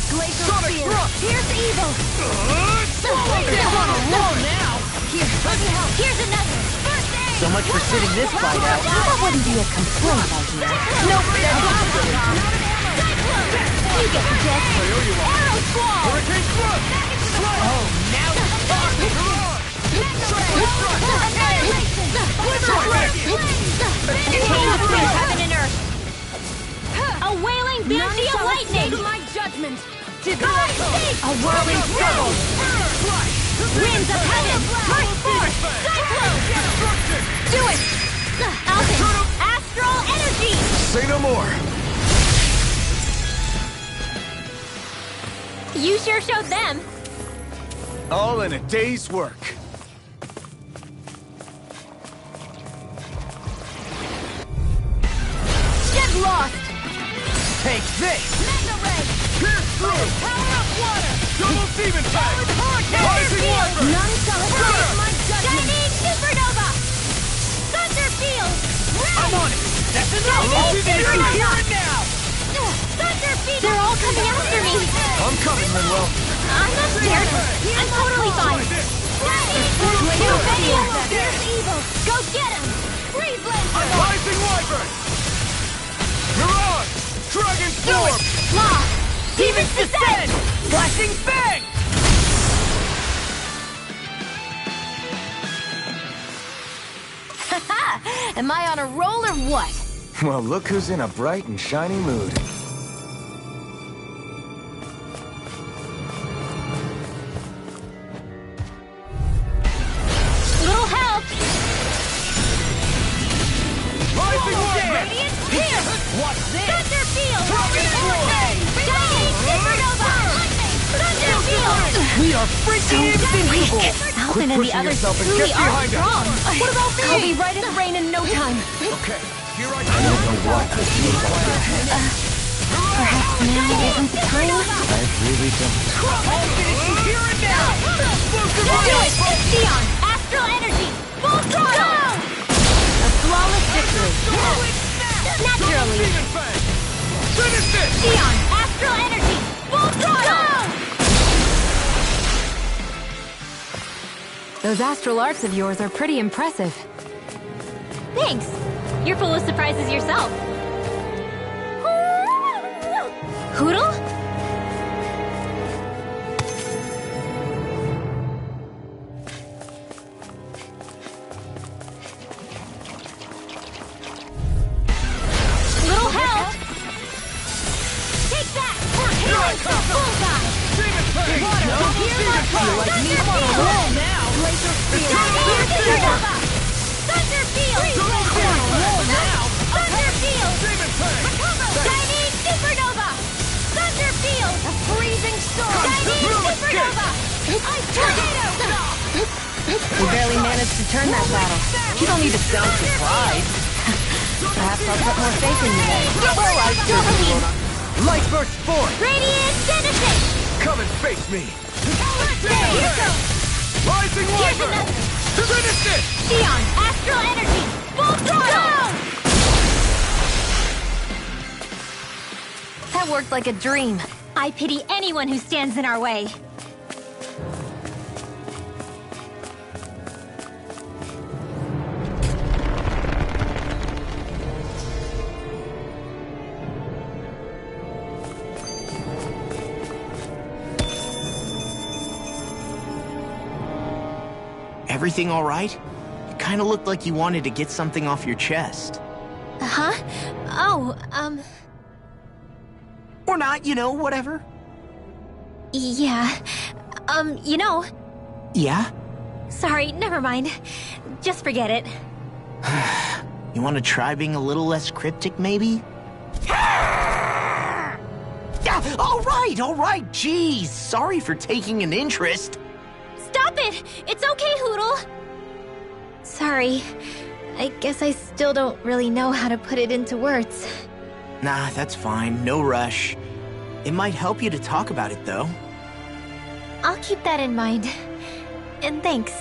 Glacial Spear! Here's evil! They're on a roll now! Here, let me help. Here's another! First aid! So much for sitting this fight out. That wouldn't be a complaint, I hear. Nope, that's You get the gist! Arrow Squall! Hurricane Thrust! Oh, now it's talking! Annihilation! Chain between heaven and earth! A wailing banshee of lightning! My judgment! A whirling circle! Winds of heaven! March forth! Cyclone! Do it! Alvin! Astral energy! Say no more. You sure showed them! All in a day's work. Get lost! Take this! Mega ray! Pierce through! Power of water! Double demon tank! Thunder field! Wyvern! None shall escape my judgment! Shining supernova! Thunder field! I'm on it! That's enough! Shining Here supernova! and now! Thunder field! They're all coming after me! I'm coming, Manuel. I'm not scared! I'm totally fine! Too many of them! There's evil! Go get him! Freeze Lancer! Rising Wyvern! Mirage! Dragon Storm! Law! Demon's Descent! Flashing bang! Haha! Am I on a roll or what? Well, look who's in a bright and shiny mood. Little help! Rising Wyvern! Radiant Spear! Watch this! Thunder field! Dragon Storm! Shining supernova! Thunder field! We are freaking invincible! Alvin and the pushing others yourself and truly get are behind us. strong! What about me? I'll be right as rain in no time. Okay, here I I don't know what this means. Perhaps now isn't the time? I really don't. I'll finish you here and now! Do it! Theon! Astral energy! Full throttle! A flawless victory! Naturally! demon fang! Finish this! Theon! Astral energy! Full throttle! Those astral arcs of yours are pretty impressive. Thanks! You're full of surprises yourself. Hoodle? Little help! Take that! Here I come! Bullseye! Demon fang! Feel like me on a roll now! Glacial Spear! Supernova! Thunder field! Roll now! Thunder field! Demon fang! Shining supernova! Thunder field! A freezing storm! Shining supernova! Ice tornado! We barely managed to turn that battle. You don't need to sound surprised. Perhaps I'll put more faith in you then. Well, I certainly will not. Light burst forth! Radiant genesis! Come and face me. Here goes! Rising Here's Wyvern! another! Finish this! Theon! Astral energy! Full throttle! That worked like a dream. I pity anyone who stands in our way. Everything all right? It kind of looked like you wanted to get something off your chest. Huh? Oh, Or not, you know, whatever. yeah. You know, Yeah? sorry, never mind. Just forget it. You want to try being a little less cryptic, maybe? Yeah, all right, jeez. Sorry for taking an interest. Stop it! It's okay, Hoodle! Sorry. I guess I still don't really know how to put it into words. Nah, that's fine. No rush. It might help you to talk about it, though. I'll keep that in mind. And thanks.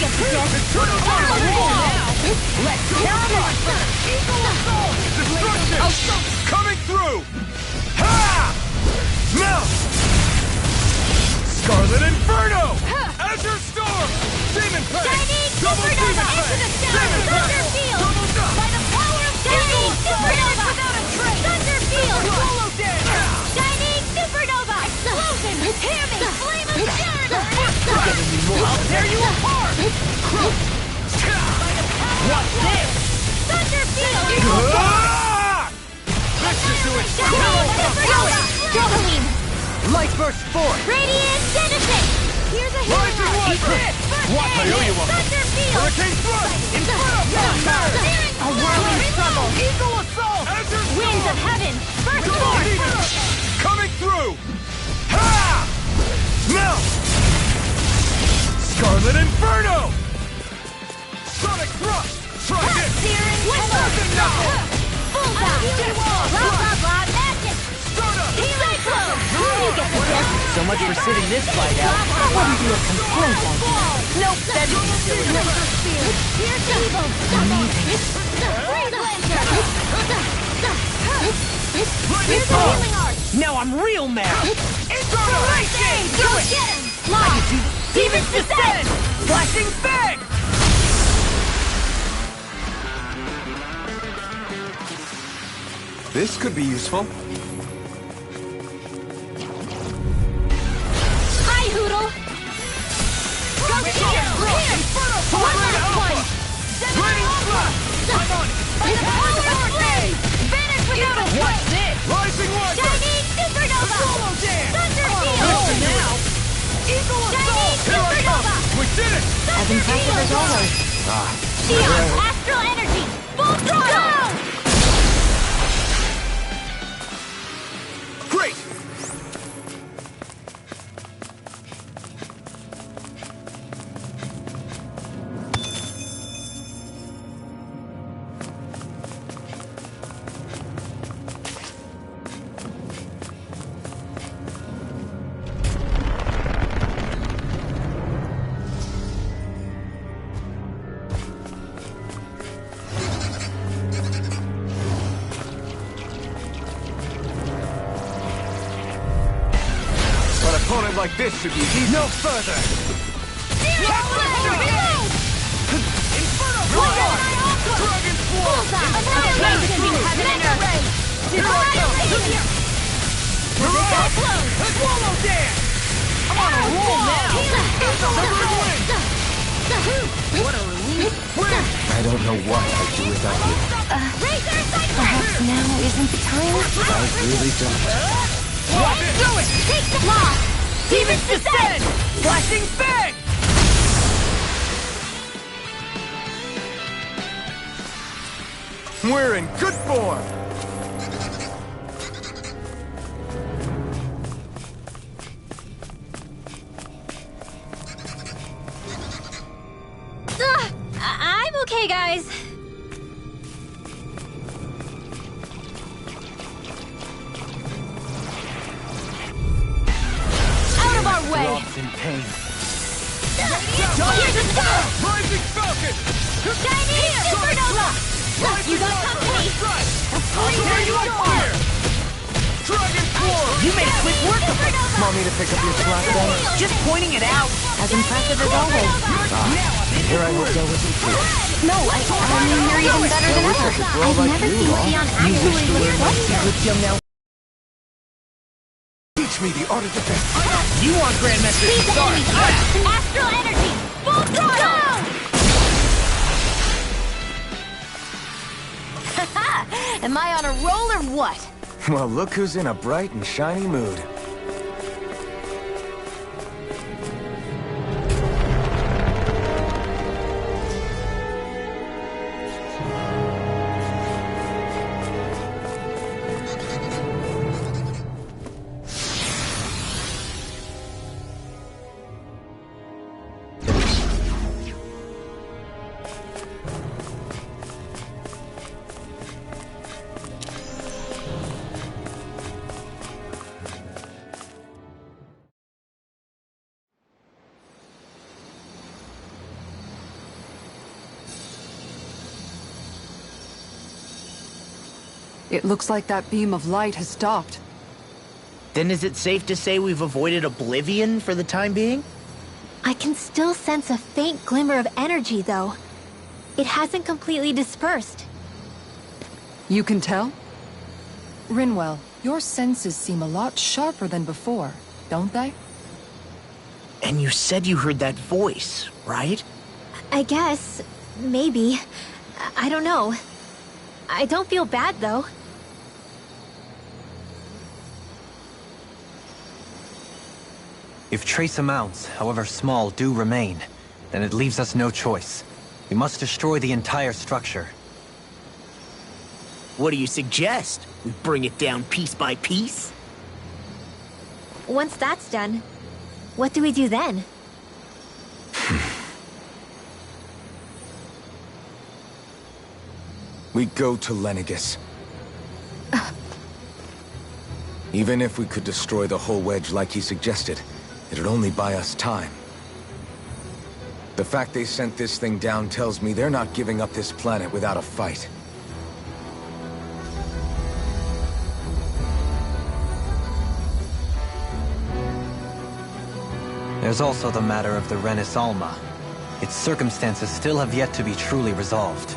get the gist. Let's tear him up! Eagle assault! Destruction! Coming through! Ha! Now! Scarlet Inferno! Azure Storm! Demon Play! Shining Double Supernova! Demon Play! Into the sky! Demon Play! Thunder Field! Double Duck! By the power of Shining Supernova! Without a trace! Thunder Field! Swallow Dance! Shining Supernova! Explosion! Tear me! Flame of Jericho! I'll tear you apart! What's this? Thunder Field! Ah! Let's just do it! Shining Supernova! Dopamine! Light burst forth! Radiant Genesis! Here's a hero! Rising Watcher! What? I owe you one! Thunder Field! Hurricane Thrust! Inferno Blast! A whirling trouble! Eagle Assault! Azure Storm! Winds of heaven! Burst Double forth! Demon! Coming through! Ha! Now! Scarlet Inferno! Sonic Thrust! Try this! Searing Tenor! Bullseye! Blah blah blah magic! Cyclone! You get the gist! So much for sitting this fight out. That wouldn't be a complaint, I think. Nope, that'd be silly. Here's evil! Free Blancher! Here's a healing art! Now I'm real mad. Inspiration! Go get him! Lock! Demons descend! Flashing Fang! This could be useful. Hi, Hoodle! Go get him! Here! One last one! By the power of flame! Vanish without a What's trace! this? Rising Watcher! Shining Supernova! Swallow Dance! Thunder Listen Field! now! Eagle Assault! Shining Supernova! We did it! As impressive as always. Xeon Astral Energy! Full throttle! Great! An opponent like this should be easy. No further! Inferno! Dragon Swarm! Bullseye! Annihilation! Heaven and Earth! Annihilation! Cyclone! Swallow Dance! I'm on a roll now! What a relief! I don't know what I'd do without you. Razor Cyclone! Perhaps now isn't the time? I really don't. Let's do it! Take the lock! Demons descend! Flashing Fang! We're in good form. I'm okay, guys. Out of our way! Drops in pain. Here's a star! Rising Falcon! Shining Supernova! You got company! Tear you apart! Dragon Swarm! You made quick work of it. Want me to pick up your slack then? Just pointing it out. As impressive as always. Here I hope that wasn't true. No, I mean, you're even better than ever. I've never seen Leon actually look like Good young now. Teach me the art of defense. You want Grandmaster Seize to the start. enemy's art! Astral energy! Full throttle! Am I on a roll or what? Well, look who's in a bright and shiny mood. It looks like that beam of light has stopped. Then is it safe to say we've avoided oblivion for the time being? I can still sense a faint glimmer of energy, though. It hasn't completely dispersed. You can tell? Rinwell, your senses seem a lot sharper than before, don't they? And you said you heard that voice, right? I guess. Maybe. I don't know. I don't feel bad, though. If trace amounts, however small, do remain, then it leaves us no choice. We must destroy the entire structure. What do you suggest? We bring it down piece by piece? Once that's done, what do we do then? We go to Lenegus. Even if we could destroy the whole wedge like he suggested, it'd only buy us time. The fact they sent this thing down tells me they're not giving up this planet without a fight. There's also the matter of the Renis Alma. Its circumstances still have yet to be truly resolved.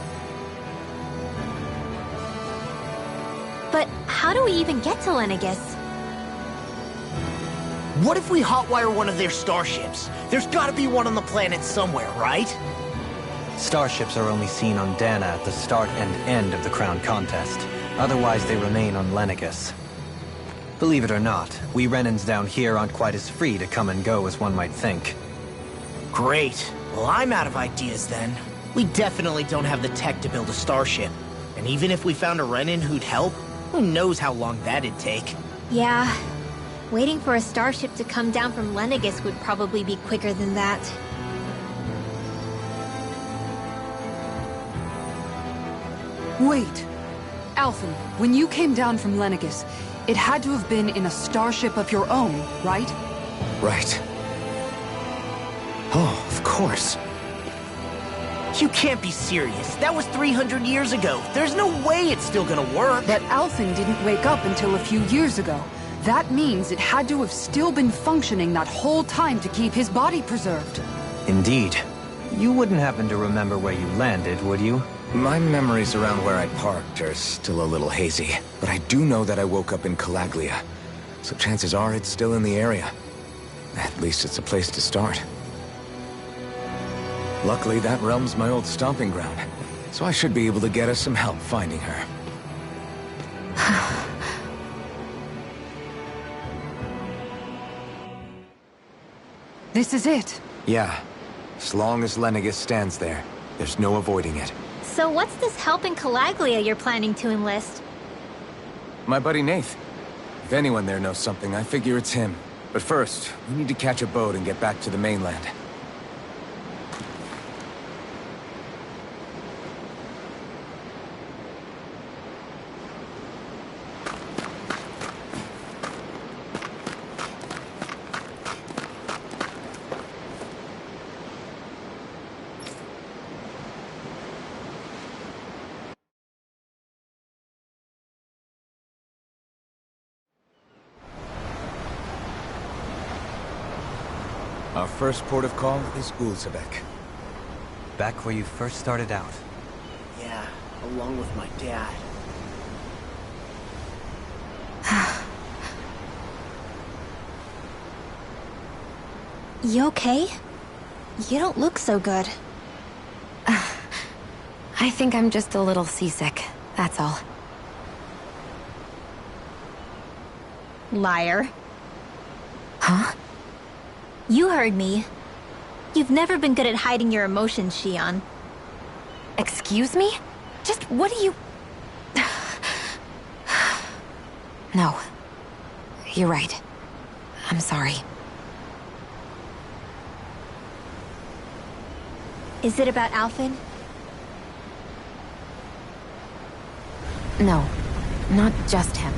But how do we even get to Lenegus? What if we hotwire one of their starships? There's gotta be one on the planet somewhere, right? Starships are only seen on Dana at the start and end of the Crown Contest. Otherwise, they remain on Lenegus. Believe it or not, we Renans down here aren't quite as free to come and go as one might think. Great. Well, I'm out of ideas then. We definitely don't have the tech to build a starship. And even if we found a Renin who'd help, who knows how long that'd take. Yeah. Waiting for a starship to come down from Lenegus would probably be quicker than that. Wait. Alphen, when you came down from Lenegus, it had to have been in a starship of your own, right? Right. Oh, of course. You can't be serious. That was 300 years ago. There's no way it's still gonna work. But Alphen didn't wake up until a few years ago. That means it had to have still been functioning that whole time to keep his body preserved. Indeed. You wouldn't happen to remember where you landed, would you? My memories around where I parked are still a little hazy, but I do know that I woke up in Calaglia, so chances are it's still in the area. At least it's a place to start. Luckily, that realm's my old stomping ground, so I should be able to get us some help finding her. This is it. Yeah. As long as Lenegus stands there, there's no avoiding it. So what's this help in Calaglia you're planning to enlist? My buddy Nath. If anyone there knows something, I figure it's him. But first, we need to catch a boat and get back to the mainland. Our first port of call is Ulzebek. Back where you first started out. Yeah, along with my dad. You okay? You don't look so good. I think I'm just a little seasick, that's all. Liar. Huh? You heard me. You've never been good at hiding your emotions, Shion. Excuse me? Just what do you... No. You're right. I'm sorry. Is it about Alphen? No. Not just him.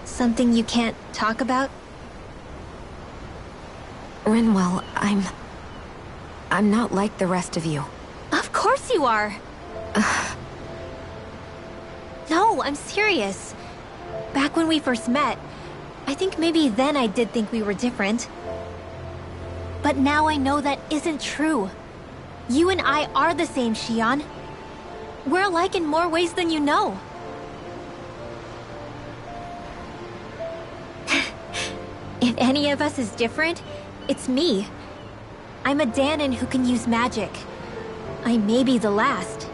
Something you can't talk about? Rinwell, I'm not like the rest of you. Of course you you are. No, I'm serious. Back when we first met, I think maybe then I did think we were different. But now I know that isn't true. You and I are the same, Xion. We're alike in more ways than you know. If any of us is different, it's me. I'm a Danon who can use magic. I may be the last.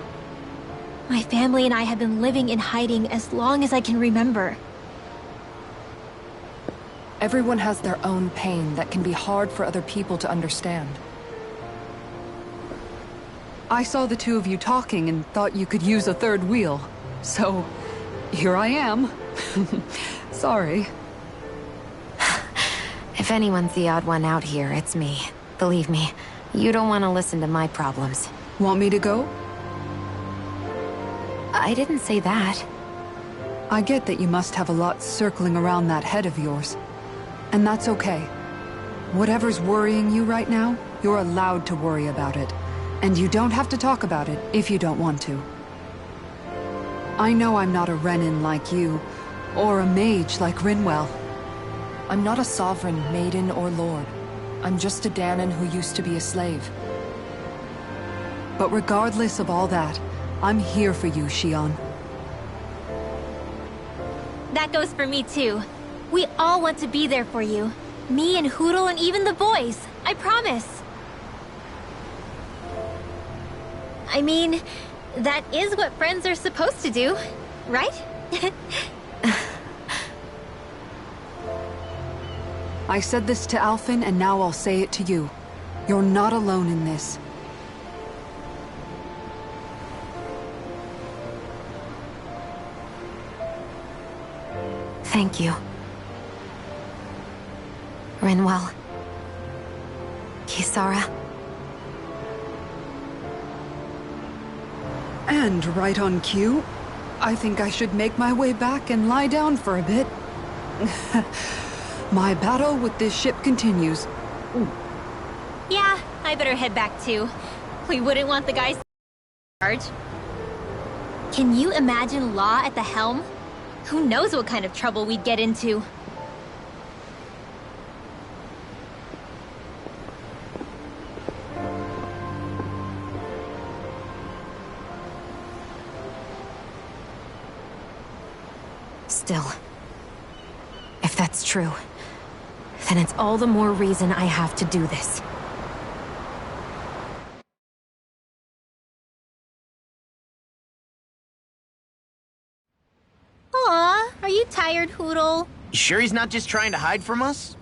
My family and I have been living in hiding as long as I can remember. Everyone has their own pain that can be hard for other people to understand. I saw the two of you talking and thought you could use a third wheel. So, here I am. Sorry. If anyone's the odd one out here, it's me. Believe me, you don't want to listen to my problems. Want me to go? I didn't say that. I get that you must have a lot circling around that head of yours. And that's okay. Whatever's worrying you right now, you're allowed to worry about it. And you don't have to talk about it if you don't want to. I know I'm not a Renin like you, or a mage like Rinwell. I'm not a sovereign, maiden, or lord. I'm just a Danon who used to be a slave. But regardless of all that, I'm here for you, Xion. That goes for me too. We all want to be there for you. Me and Hootle and even the boys. I promise. I mean, that is what friends are supposed to do, right? I said this to Alphen, and now I'll say it to you. You're not alone in this. Thank you. Rinwell. Kisara. And right on cue, I think I should make my way back and lie down for a bit. My battle with this ship continues. Yeah, I better head back too. We wouldn't want the guys in charge. Can you imagine Law at the helm? Who knows what kind of trouble we'd get into? Still, if that's true, then it's all the more reason I have to do this. Aw, are you tired, Hootle? You sure he's not just trying to hide from us?